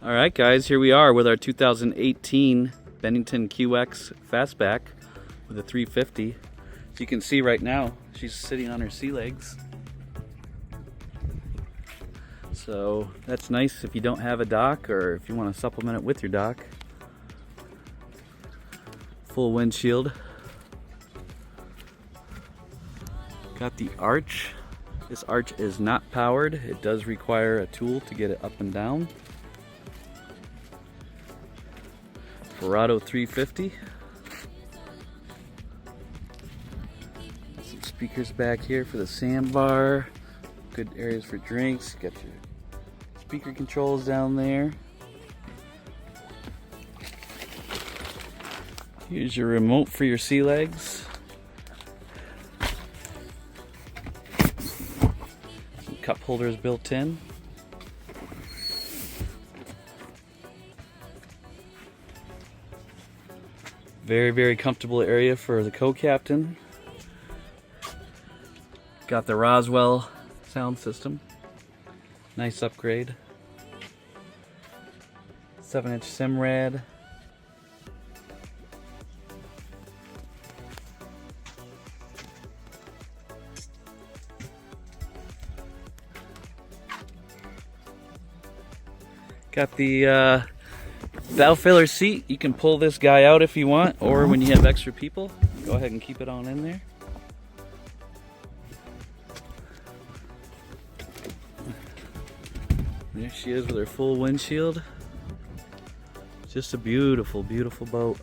Alright guys, here we are with our 2018 Bennington QX Fastback with a 350. As you can see right now, she's sitting on her sea legs. So that's nice if you don't have a dock or if you want to supplement it with your dock. Full windshield. Got the arch. This arch is not powered. It does require a tool to get it up and down. Verado 350. Some speakers back here for the sandbar. Good areas for drinks. Got your speaker controls down there. Here's your remote for your sea legs. Some cup holders built in. Very, very comfortable area for the co-captain. Got the Roswell sound system. Nice upgrade. 7-inch Simrad. Got the valve filler seat. You can pull this guy out if you want, or when you have extra people, go ahead and keep it on in there. There she is with her full windshield. Just a beautiful, beautiful boat.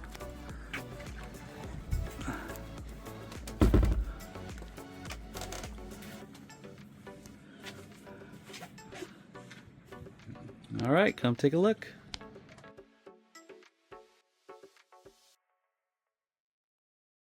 All right, come take a look.